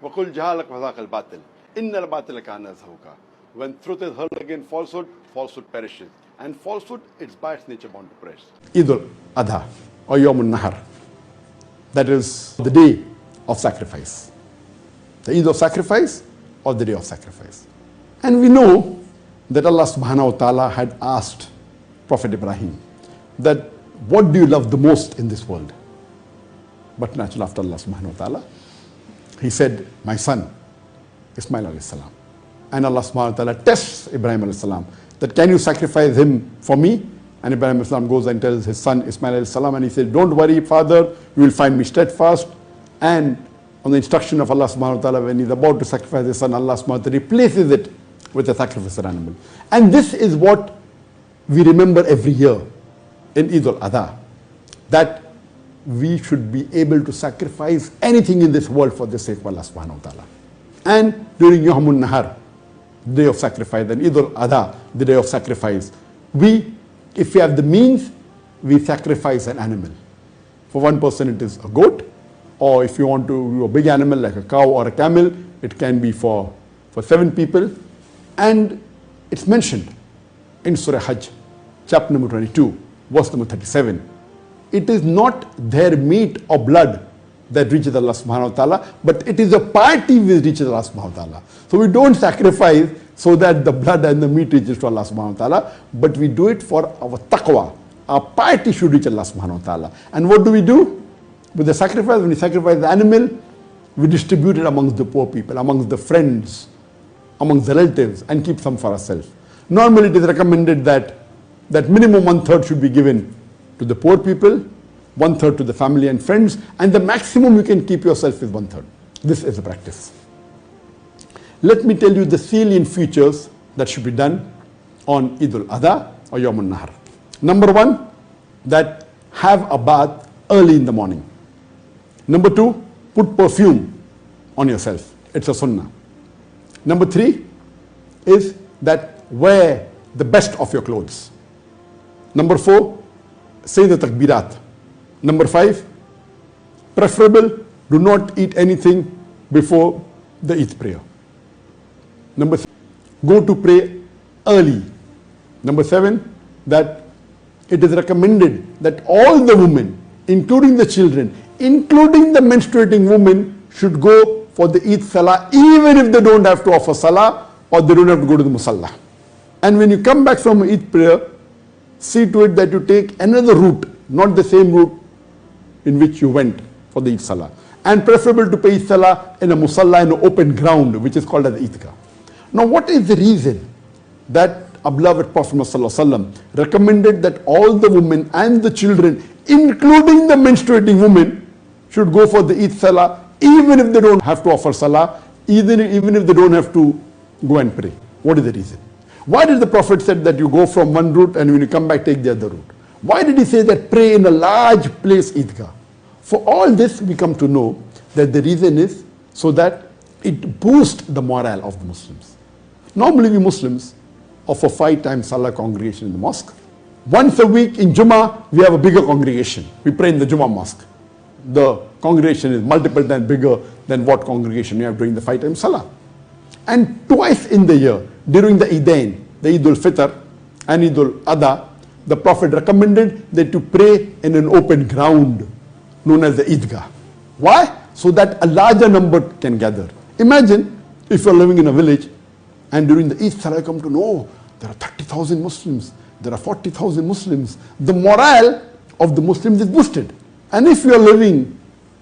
وَقُلْ جَهَالَكْ وَذَاقَ الْبَاطِلِ إِنَّ الْبَاطِلَ كَانَ زَهُوقًا. When truth is hurled against falsehood, falsehood perishes. And falsehood, it's by its nature bound to perish. Eid al-Adha or Yawm al-Nahar. That is the day of sacrifice. The Eid of sacrifice or the day of sacrifice. And we know that Allah subhanahu wa ta'ala had asked Prophet Ibrahim that what do you love the most in this world? But naturally after Allah subhanahu wa ta'ala, he said, my son, Ismail alayhi salam. And Allah subhanahu wa ta'ala tests Ibrahim alayhi salam that can you sacrifice him for me? And Ibrahim alayhi salam goes and tells his son Ismail alayhi salam, and he said, don't worry father, you will find me steadfast. And on the instruction of Allah subhanahu wa ta'ala, when he's about to sacrifice his son, Allah subhanahu wa ta'ala replaces it with a sacrificial animal. And this is what we remember every year in Eid al-Adha, that we should be able to sacrifice anything in this world for the sake of Allah subhanahu wa ta'ala. And during Yawm al-Nahar, day of sacrifice, and Eid al-Adha, the day of sacrifice, if we have the means, we sacrifice an animal. For one person it is a goat, or if you want to do a big animal like a cow or a camel, it can be for 7 people. And it's mentioned in Surah Hajj, chapter number 22, verse number 37. It is not their meat or blood that reaches Allah subhanahu wa ta'ala, but it is a piety which reaches Allah subhanahu wa ta'ala. So we don't sacrifice so that the blood and the meat reaches to Allah subhanahu wa ta'ala, but we do it for our taqwa. Our piety should reach Allah subhanahu wa ta'ala. And what do we do with the sacrifice? When we sacrifice the animal, we distribute it amongst the poor people, amongst the friends, amongst the relatives, and keep some for ourselves. Normally it is recommended that minimum 1/3 should be given to the poor people, 1/3 to the family and friends, and the maximum you can keep yourself is 1/3. This is the practice. Let me tell you the salient features that should be done on Eid al-Adha or Yawm al-Nahar. Number 1, that have a bath early in the morning. Number 2, put perfume on yourself. It's a sunnah. Number 3 is that wear the best of your clothes. Number 4, say the takbirat. Number 5, preferable, do not eat anything before the Eid prayer. Number 6, go to pray early. Number 7, that it is recommended that all the women, including the children, including the menstruating women, should go for the Eid Salah, even if they don't have to offer Salah or they don't have to go to the Musalla. And when you come back from Eid prayer, see to it that you take another route, not the same route in which you went for the Eid Salah. And preferable to pay Eid Salah in a Musalla, in an open ground, which is called as Eidgah. Now what is the reason that our beloved Prophet ﷺ recommended that all the women and the children, including the menstruating women, should go for the Eid Salah, even if they don't have to offer Salah, even if they don't have to go and pray? What is the reason? Why did the Prophet said that you go from one route and when you come back take the other route? Why did he say that pray in a large place Eidgah? For all this we come to know that the reason is so that it boosts the morale of the Muslims. Normally we Muslims offer 5 times Salah congregation in the mosque. Once a week in Jummah we have a bigger congregation. We pray in the Jummah mosque. The congregation is multiple times bigger than what congregation we have during the 5 times Salah. And twice in the year, during the Eidain, the Eid al-Fitr and Eid al-Adha, the Prophet recommended that you pray in an open ground known as the Eidgah. Why? So that a larger number can gather. Imagine if you're living in a village and during the Eid Salah you come to know there are 30,000 Muslims, there are 40,000 Muslims. The morale of the Muslims is boosted. And if you are living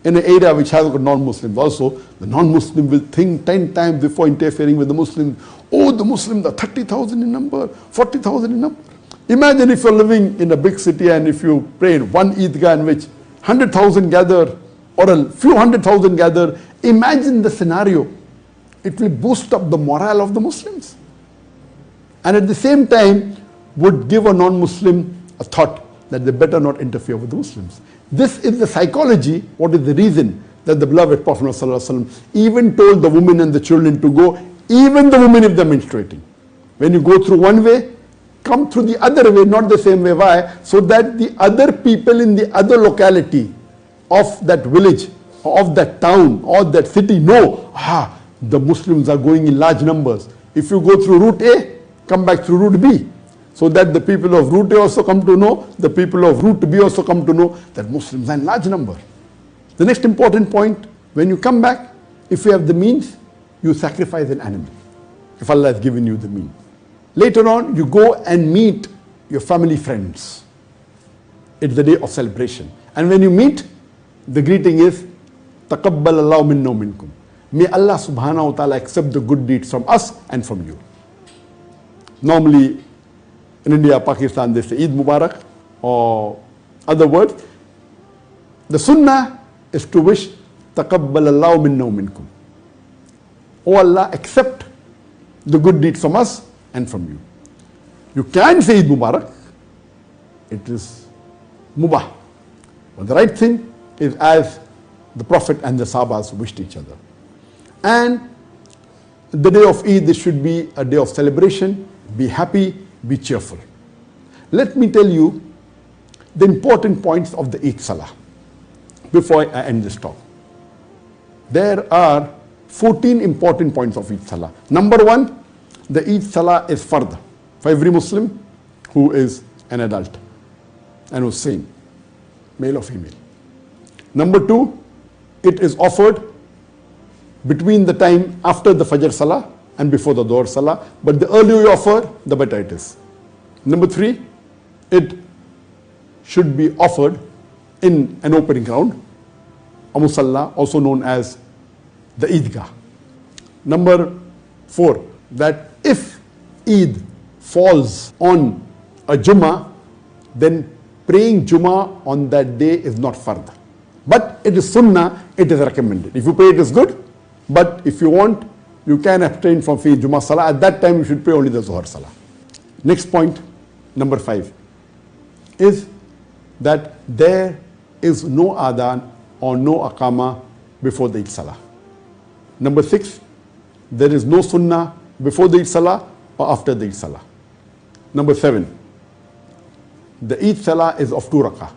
in an area which has got non-Muslims also, the non-Muslim will think 10 times before interfering with the Muslims. Oh, the Muslims are 30,000 in number, 40,000 in number. Imagine if you're living in a big city and if you pray in one Eidgah in which 100,000 gather or a few 100,000 gather. Imagine the scenario. It will boost up the morale of the Muslims. And at the same time would give a non-Muslim a thought that they better not interfere with the Muslims. This is the psychology, what is the reason that the beloved Prophet ﷺ even told the women and the children to go, even the women if they're menstruating. When you go through one way, come through the other way, not the same way. Why? So that the other people in the other locality of that village of that town or that city know, the Muslims are going in large numbers. If you go through route A, come back through route B. So that the people of route A also come to know, the people of route B also come to know that Muslims are in large number. The next important point, when you come back, if you have the means, you sacrifice an animal, if Allah has given you the means. Later on, you go and meet your family friends. It's the day of celebration. And when you meet, the greeting is, تَقَبَّلَ اللَّهُ مِنَّا وَمِنْكُمْ. May Allah subhanahu wa ta'ala accept the good deeds from us and from you. Normally, in India, Pakistan, they say Eid Mubarak or other words. The sunnah is to wish, تَقَبَّلَ اللَّهُ مِنَّا وَمِنْكُمْ. Oh Allah, accept the good deeds from us and from you. You can say Eid Mubarak. It is mubah. But the right thing is as the Prophet and the Sahabas wished each other. And the day of Eid, this should be a day of celebration. Be happy, be cheerful. Let me tell you the important points of the Eid Salah before I end this talk. There are 14 important points of Eid Salah. Number one, the Eid Salah is fard for every Muslim who is an adult and who's sane, male or female. Number two, it is offered between the time after the Fajr Salah and before the Dhuhr Salah, but the earlier you offer, the better it is. Number three, it should be offered in an open ground, a musalla, also known as the Eidgah. Number four, that if Eid falls on a Jummah, then praying Jummah on that day is not fard. But it is sunnah, it is recommended. If you pray, it is good. But if you want, you can abstain from praying Jummah Salah. At that time, you should pray only the Zuhr Salah. Next point, number 5, is that there is no adhan or no aqama before the Eid Salah. Number 6, there is no sunnah before the Eid Salah or after the Eid Salah. Number 7, the Eid Salah is of 2 rakah.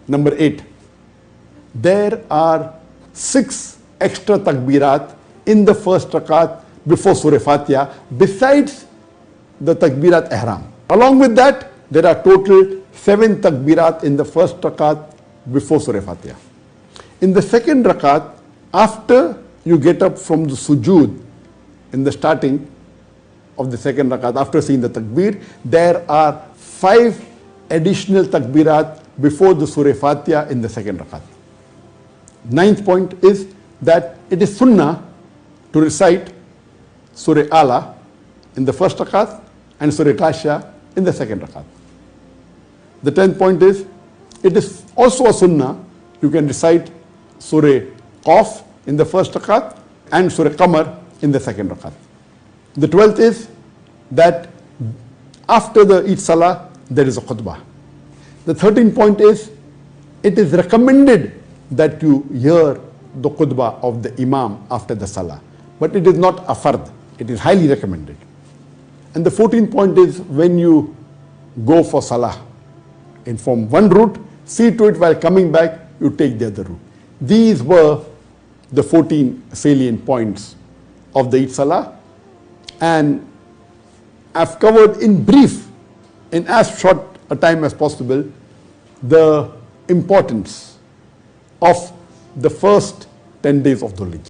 Number 8, there are 6 extra takbirat in the first rakat before Surah Fatiha besides the takbirat ihram. Along with that, there are total 7 takbirat in the first rakat before Surah Fatiha. In the second rakat, after you get up from the sujood in the starting of the second rakat, after seeing the takbir, there are 5 additional takbirat before the Surah Fatiha in the second rakat. 9th point is that it is sunnah to recite Surah Ala in the first rakat and Surah Ghashiyah in the second rakat. The 10th point is, it is also a sunnah, you can recite Surah Qaf in the first rakat and Surah Qamar in the second rakat. The 12th is that after the Eid Salah, there is a khutbah. The 13th point is, it is recommended that you hear the khutbah of the Imam after the Salah. But it is not a fard, it is highly recommended. And the 14th point is, when you go for Salah from one route, see to it while coming back, you take the other route. These were the 14 salient points of the Eid Salah. And I've covered in brief, in as short a time as possible, the importance of the first 10 days of Dhul Hijjah.